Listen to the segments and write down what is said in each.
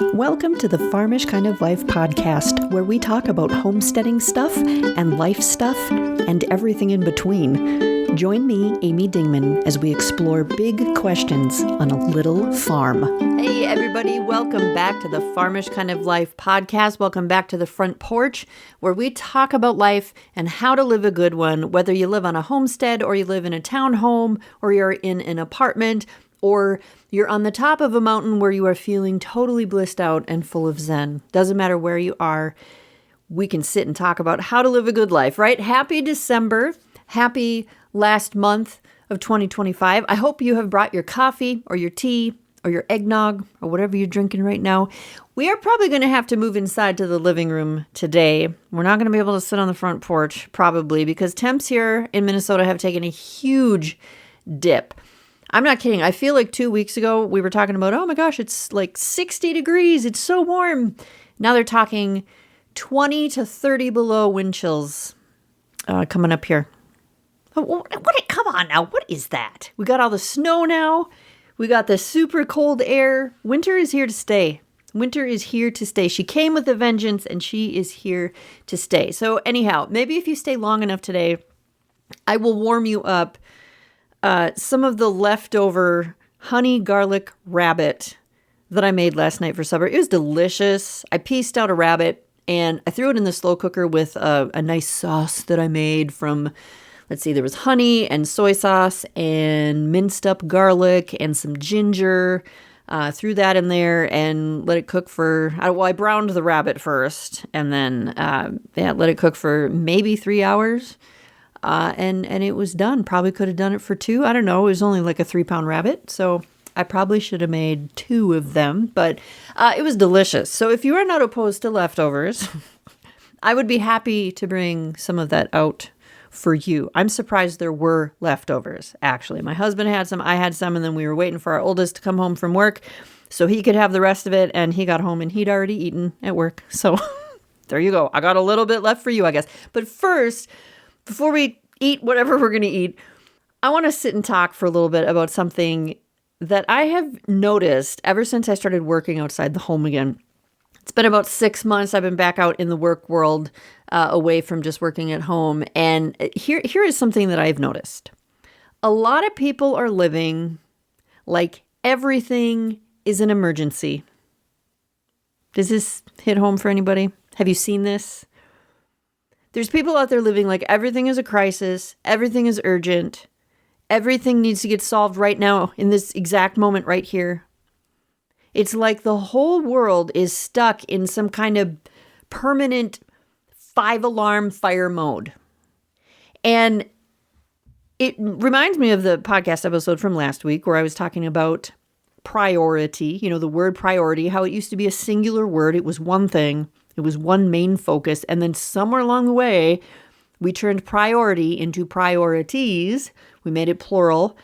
Welcome to the Farmish Kind of Life podcast, where we talk about homesteading stuff and life stuff and everything in between. Join me, Amy Dingman, as we explore big questions on a little farm. Hey, everybody. Welcome back to the Farmish Kind of Life podcast. Welcome back to the front porch, where we talk about life and how to live a good one, whether you live on a homestead or you live in a townhome or you're in an apartment or you're on the top of a mountain where you are feeling totally blissed out and full of zen. Doesn't matter where you are, we can sit and talk about how to live a good life, right? Happy December. Happy last month of 2025. I hope you have brought your coffee or your tea or your eggnog or whatever you're drinking right now. We are probably going to have to move inside to the living room today. We're not going to be able to sit on the front porch, probably, because temps here in Minnesota have taken a huge dip. I'm not kidding. I feel like 2 weeks ago we were talking about, oh my gosh, it's like 60 degrees. It's so warm. Now they're talking 20 to 30 below wind chills coming up here. Come on now. What is that? We got all the snow now. We got the super cold air. Winter is here to stay. Winter is here to stay. She came with a vengeance and she is here to stay. So anyhow, maybe if you stay long enough today, I will warm you up some of the leftover honey garlic rabbit that I made last night for supper. It was delicious. I pieced out a rabbit and I threw it in the slow cooker with a nice sauce that I made from, let's see, there was honey and soy sauce and minced up garlic and some ginger. Threw that in there and let it cook for, I browned the rabbit first and then let it cook for maybe 3 hours. And it was done. Probably could have done it for 2. I don't know. It was only like a 3-pound rabbit. So I probably should have made 2 of them, but it was delicious. So if you are not opposed to leftovers, I would be happy to bring some of that out for you. I'm surprised there were leftovers, actually. My husband had some, I had some, and then we were waiting for our oldest to come home from work so he could have the rest of it, and he got home and he'd already eaten at work. So there you go. I got a little bit left for you, I guess. But first, before we eat whatever we're going to eat, I want to sit and talk for a little bit about something that I have noticed ever since I started working outside the home again. It's been about 6 months I've been back out in the work world, away from just working at home. And here is something that I've noticed. A lot of people are living like everything is an emergency. Does this hit home for anybody? Have you seen this? There's people out there living like everything is a crisis, everything is urgent, everything needs to get solved right now in this exact moment right here. It's like the whole world is stuck in some kind of permanent 5-alarm fire mode. And it reminds me of the podcast episode from last week where I was talking about priority, the word priority, how it used to be a singular word. It was one thing. It was one main focus. And then somewhere along the way, we turned priority into priorities. We made it plural.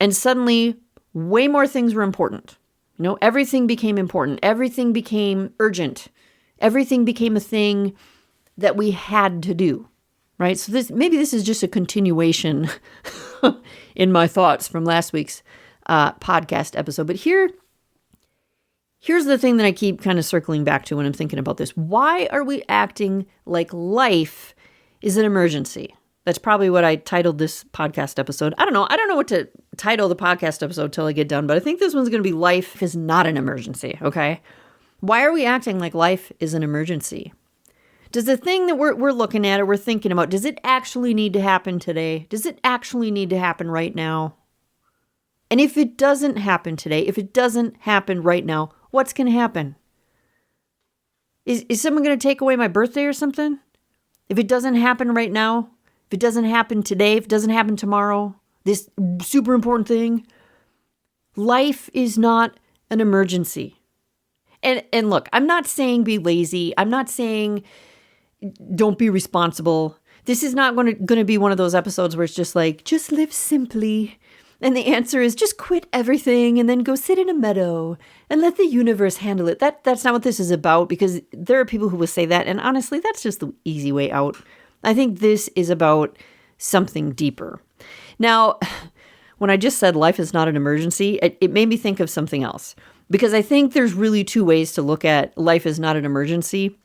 And suddenly, way more things were important. Everything became important. Everything became urgent. Everything became a thing that we had to do, right? So maybe this is just a continuation in my thoughts from last week's podcast episode. But here's the thing that I keep kind of circling back to when I'm thinking about this. Why are we acting like life is an emergency? That's probably what I titled this podcast episode. I don't know what to title the podcast episode till I get done, but I think this one's going to be Life is Not an Emergency, okay? Why are we acting like life is an emergency? Does the thing that we're looking at or we're thinking about, does it actually need to happen today? Does it actually need to happen right now? And if it doesn't happen today, if it doesn't happen right now, what's going to happen? Is someone going to take away my birthday or something? If it doesn't happen right now, if it doesn't happen today, if it doesn't happen tomorrow, this super important thing, life is not an emergency. And look, I'm not saying be lazy. I'm not saying don't be responsible. This is not going to be one of those episodes where it's just like, just live simply. And the answer is just quit everything and then go sit in a meadow and let the universe handle it. That's not what this is about, because there are people who will say that. And honestly, that's just the easy way out. I think this is about something deeper. Now, when I just said life is not an emergency, it made me think of something else. because I think there's really two ways to look at life is not an emergency.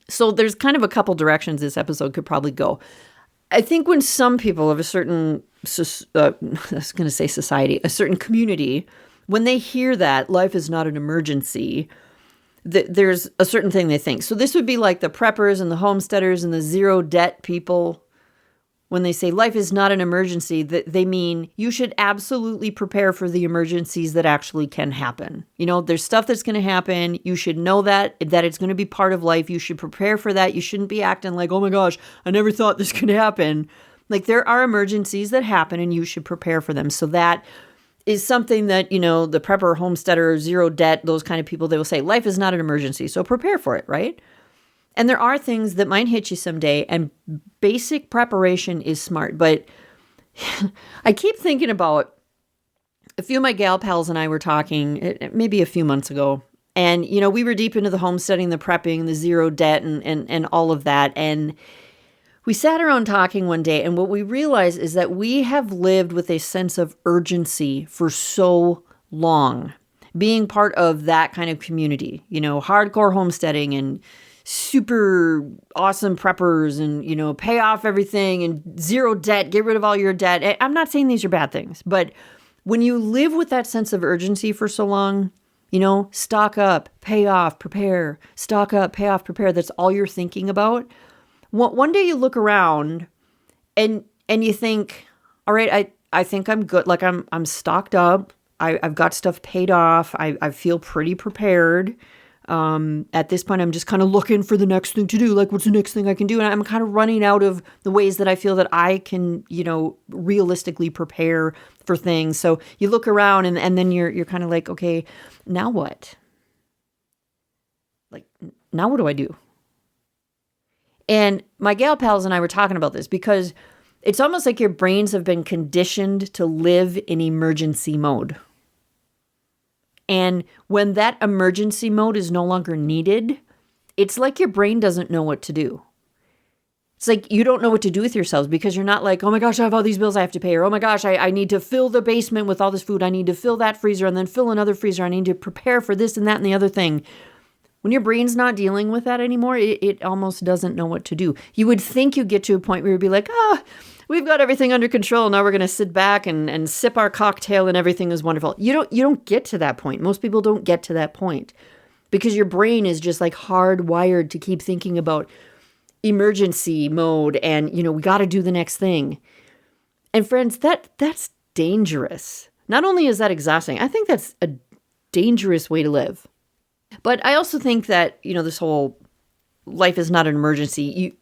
So there's kind of a couple directions this episode could probably go. I think when some people of a certain, I was going to say society, a certain community, when they hear that life is not an emergency, there's a certain thing they think. So this would be like the preppers and the homesteaders and the zero debt people. When they say life is not an emergency, they mean you should absolutely prepare for the emergencies that actually can happen. There's stuff that's going to happen. You should know that it's going to be part of life. You should prepare for that. You shouldn't be acting like, oh my gosh, I never thought this could happen. Like, there are emergencies that happen and you should prepare for them. So that is something that, the prepper, homesteader, zero debt, those kind of people, they will say life is not an emergency. So prepare for it, right? And there are things that might hit you someday, and basic preparation is smart. But I keep thinking about a few of my gal pals and I were talking maybe a few months ago. And, we were deep into the homesteading, the prepping, the zero debt, and all of that. And we sat around talking one day, and what we realized is that we have lived with a sense of urgency for so long, being part of that kind of community, hardcore homesteading and super awesome preppers and, pay off everything and zero debt, get rid of all your debt. I'm not saying these are bad things, but when you live with that sense of urgency for so long, stock up, pay off, prepare, stock up, pay off, prepare. That's all you're thinking about. One day you look around and you think, all right, I think I'm good. Like I'm stocked up. I've got stuff paid off. I feel pretty prepared. At this point, I'm just kind of looking for the next thing to do. Like, what's the next thing I can do? And I'm kind of running out of the ways that I feel that I can, realistically prepare for things. So you look around and then you're kind of like, okay, now what? Like, now what do I do? And my gal pals and I were talking about this because it's almost like your brains have been conditioned to live in emergency mode. And when that emergency mode is no longer needed, it's like your brain doesn't know what to do. It's like you don't know what to do with yourselves because you're not like, oh my gosh, I have all these bills I have to pay. Or, oh my gosh, I need to fill the basement with all this food. I need to fill that freezer and then fill another freezer. I need to prepare for this and that and the other thing. When your brain's not dealing with that anymore, it almost doesn't know what to do. You would think you get to a point where you'd be like, we've got everything under control. Now we're going to sit back and sip our cocktail and everything is wonderful. You don't get to that point. Most people don't get to that point because your brain is just like hardwired to keep thinking about emergency mode and, we got to do the next thing. And friends, that's dangerous. Not only is that exhausting, I think that's a dangerous way to live. But I also think that, this whole life is not an emergency.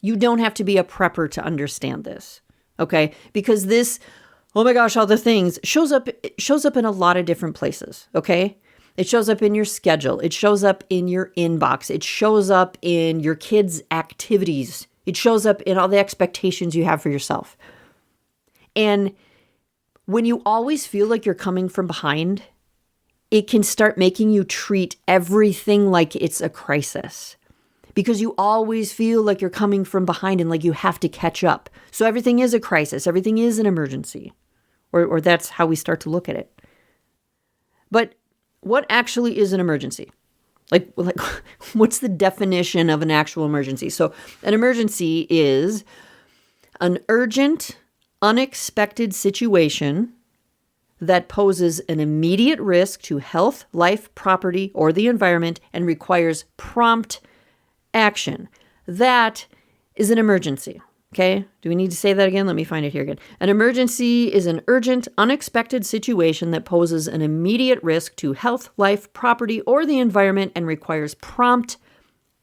You don't have to be a prepper to understand this, okay? Because this, oh my gosh, all the things shows up in a lot of different places, okay? It shows up in your schedule. It shows up in your inbox. It shows up in your kids' activities. It shows up in all the expectations you have for yourself. And when you always feel like you're coming from behind, it can start making you treat everything like it's a crisis because you always feel like you're coming from behind and like you have to catch up. So everything is a crisis. Everything is an emergency, or that's how we start to look at it. But what actually is an emergency? Like what's the definition of an actual emergency? So an emergency is an urgent, unexpected situation that poses an immediate risk to health, life, property, or the environment and requires prompt action. That is an emergency. Okay? Do we need to say that again? Let me find it here again. An emergency is an urgent, unexpected situation that poses an immediate risk to health, life, property, or the environment and requires prompt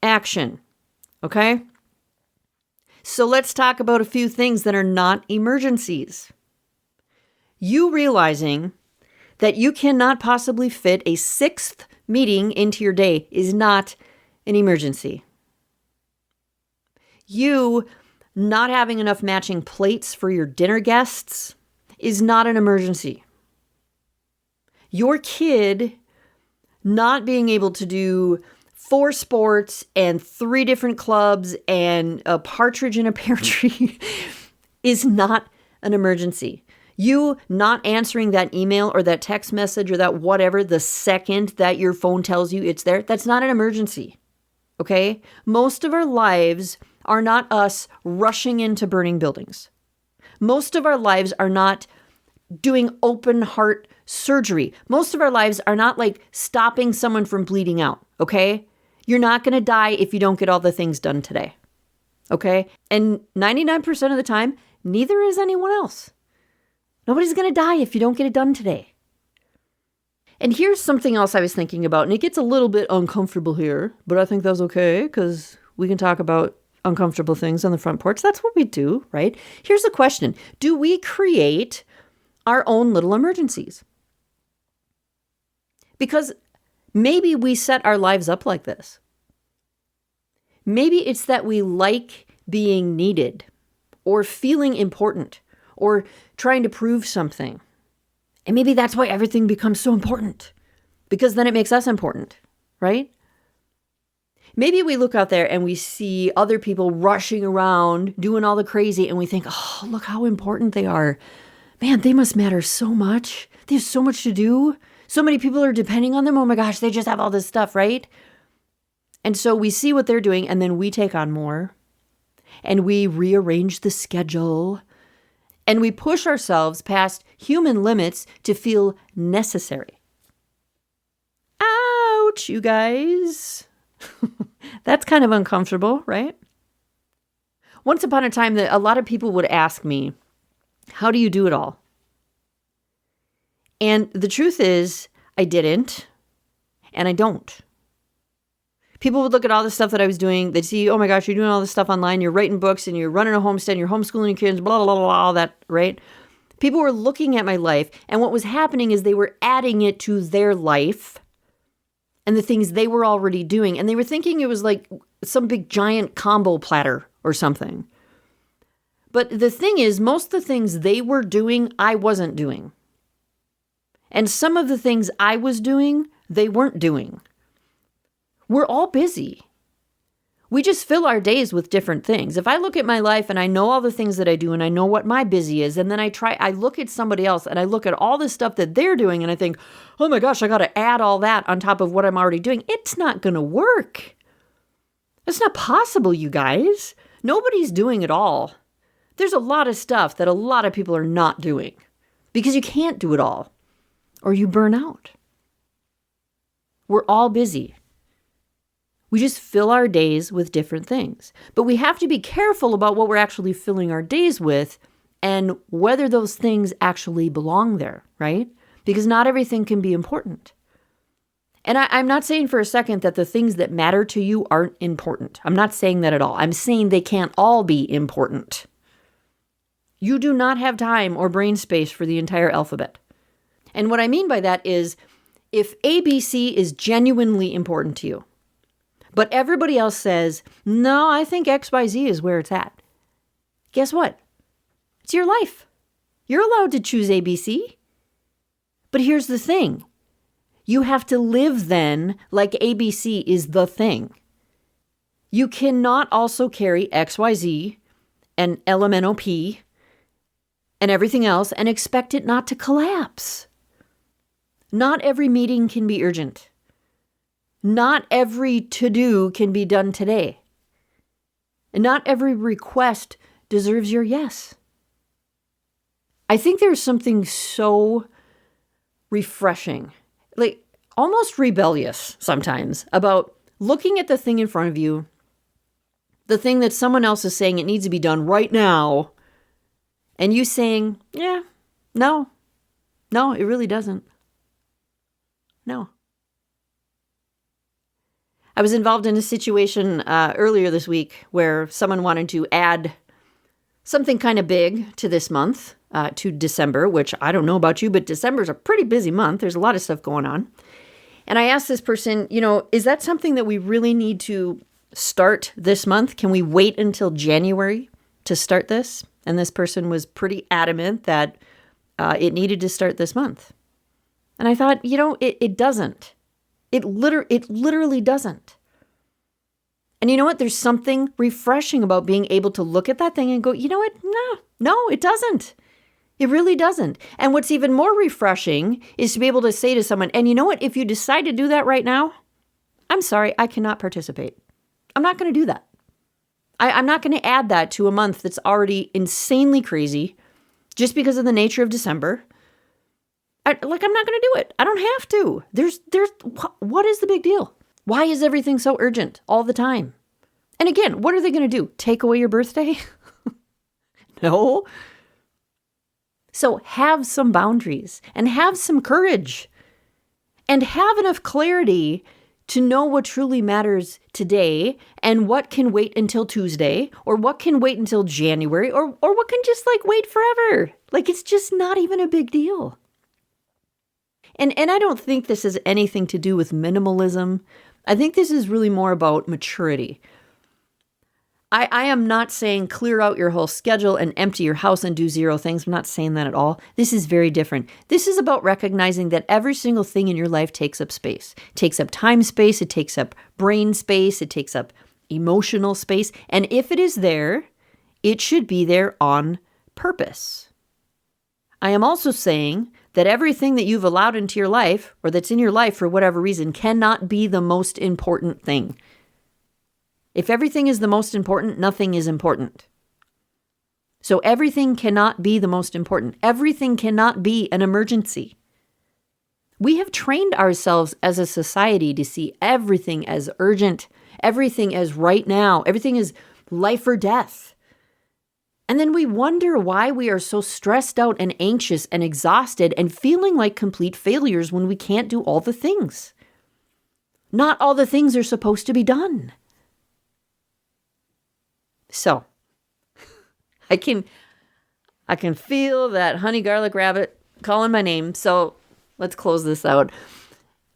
action. Okay? So let's talk about a few things that are not emergencies. You realizing that you cannot possibly fit a sixth meeting into your day is not an emergency. You not having enough matching plates for your dinner guests is not an emergency. Your kid not being able to do 4 sports and 3 different clubs and a partridge in a pear tree is not an emergency. You not answering that email or that text message or that whatever the second that your phone tells you it's there, that's not an emergency, okay? Most of our lives are not us rushing into burning buildings. Most of our lives are not doing open heart surgery. Most of our lives are not like stopping someone from bleeding out, okay? You're not going to die if you don't get all the things done today, okay? And 99% of the time, neither is anyone else. Nobody's going to die if you don't get it done today. And here's something else I was thinking about, and it gets a little bit uncomfortable here, but I think that's okay because we can talk about uncomfortable things on the front porch. That's what we do, right? Here's the question. Do we create our own little emergencies? Because maybe we set our lives up like this. Maybe it's that we like being needed or feeling important or trying to prove something. And maybe that's why everything becomes so important, because then it makes us important, right? Maybe we look out there and we see other people rushing around, doing all the crazy, and we think, oh, look how important they are. Man, they must matter so much. They have so much to do. So many people are depending on them. Oh my gosh, they just have all this stuff, right? And so we see what they're doing, and then we take on more, and we rearrange the schedule, and we push ourselves past human limits to feel necessary. Ouch, you guys. That's kind of uncomfortable, right? Once upon a time, a lot of people would ask me, how do you do it all? And the truth is, I didn't, and I don't. People would look at all the stuff that I was doing. They'd see, oh my gosh, you're doing all this stuff online. You're writing books and you're running a homestead and you're homeschooling your kids, blah, blah, blah, blah, all that, right? People were looking at my life, and what was happening is they were adding it to their life and the things they were already doing. And they were thinking it was like some big giant combo platter or something. But the thing is, most of the things they were doing, I wasn't doing. And some of the things I was doing, they weren't doing. We're all busy. We just fill our days with different things. If I look at my life and I know all the things that I do and I know what my busy is, and then I look at somebody else and I look at all the stuff that they're doing and I think, oh my gosh, I got to add all that on top of what I'm already doing. It's not going to work. It's not possible, you guys. Nobody's doing it all. There's a lot of stuff that a lot of people are not doing because you can't do it all or you burn out. We're all busy. We just fill our days with different things. But we have to be careful about what we're actually filling our days with and whether those things actually belong there, right? Because not everything can be important. And I'm not saying for a second that the things that matter to you aren't important. I'm not saying that at all. I'm saying they can't all be important. You do not have time or brain space for the entire alphabet. And what I mean by that is if ABC is genuinely important to you, but everybody else says, no, I think XYZ is where it's at. Guess what? It's your life. You're allowed to choose ABC. But here's the thing. You have to live then like ABC is the thing. You cannot also carry XYZ and LMNOP and everything else and expect it not to collapse. Not every meeting can be urgent. Not every to-do can be done today. And not every request deserves your yes. I think there's something so refreshing, like almost rebellious sometimes, about looking at the thing in front of you, the thing that someone else is saying it needs to be done right now, and you saying, yeah, no, it really doesn't. No. I was involved in a situation earlier this week where someone wanted to add something kind of big to this month, to December, which I don't know about you, but December is a pretty busy month. There's a lot of stuff going on. And I asked this person, is that something that we really need to start this month? Can we wait until January to start this? And this person was pretty adamant that it needed to start this month. And I thought, it doesn't. It literally doesn't. And you know what? There's something refreshing about being able to look at that thing and go, you know what? No, it doesn't. It really doesn't. And what's even more refreshing is to be able to say to someone, and you know what? If you decide to do that right now, I'm sorry, I cannot participate. I'm not going to do that. I'm not going to add that to a month that's already insanely crazy just because of the nature of December. I'm not going to do it. I don't have to. What is the big deal? Why is everything so urgent all the time? And again, what are they going to do? Take away your birthday? No. So have some boundaries and have some courage and have enough clarity to know what truly matters today and what can wait until Tuesday or what can wait until January or what can just wait forever. It's just not even a big deal. And I don't think this has anything to do with minimalism. I think this is really more about maturity. I am not saying clear out your whole schedule and empty your house and do 0 things. I'm not saying that at all. This is very different. This is about recognizing that every single thing in your life takes up space. It takes up time space. It takes up brain space. It takes up emotional space. And if it is there, it should be there on purpose. I am also saying that everything that you've allowed into your life or that's in your life for whatever reason cannot be the most important thing. If everything is the most important, nothing is important. So everything cannot be the most important. Everything cannot be an emergency. We have trained ourselves as a society to see everything as urgent, everything as right now, everything is life or death. And then we wonder why we are so stressed out and anxious and exhausted and feeling like complete failures when we can't do all the things. Not all the things are supposed to be done. So, I can feel that honey garlic rabbit calling my name. So, let's close this out.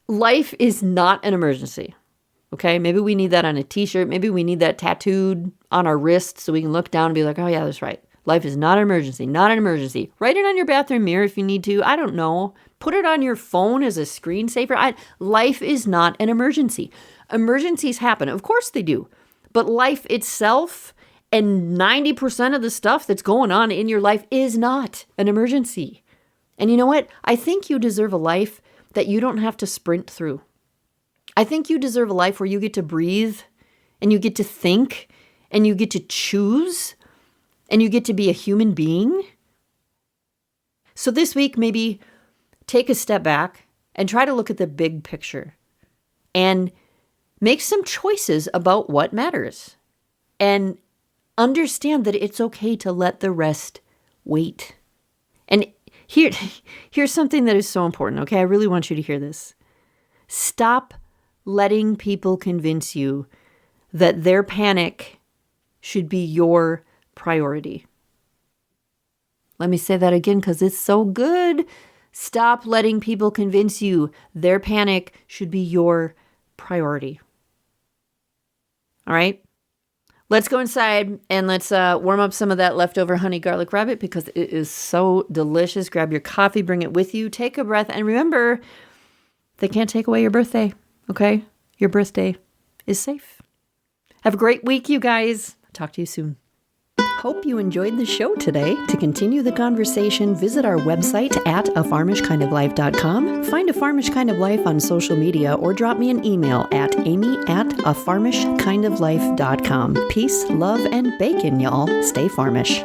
Life is not an emergency. Okay? Maybe we need that on a t-shirt. Maybe we need that tattooed on our wrist so we can look down and be like, oh yeah, that's right. Life is not an emergency. Not an emergency. Write it on your bathroom mirror if you need to. I don't know. Put it on your phone as a screensaver. Life is not an emergency. Emergencies happen. Of course they do. But life itself and 90% of the stuff that's going on in your life is not an emergency. And you know what? I think you deserve a life that you don't have to sprint through. I think you deserve a life where you get to breathe and you get to think and you get to choose and you get to be a human being. So this week, maybe take a step back and try to look at the big picture and make some choices about what matters. And understand that it's okay to let the rest wait. And here's something that is so important, okay? I really want you to hear this. Stop letting people convince you that their panic should be your priority. Let me say that again because it's so good. Stop letting people convince you their panic should be your priority. All right? Let's go inside and let's warm up some of that leftover honey garlic rabbit because it is so delicious. Grab your coffee, bring it with you, take a breath, and remember, they can't take away your birthday, okay? Your birthday is safe. Have a great week, you guys. Talk to you soon. Hope you enjoyed the show today. To continue the conversation, visit our website at afarmishkindoflife.com. Find A Farmish Kind of Life on social media or drop me an email at amy@afarmishkindoflife.com. Peace, love, and bacon, y'all. Stay farmish.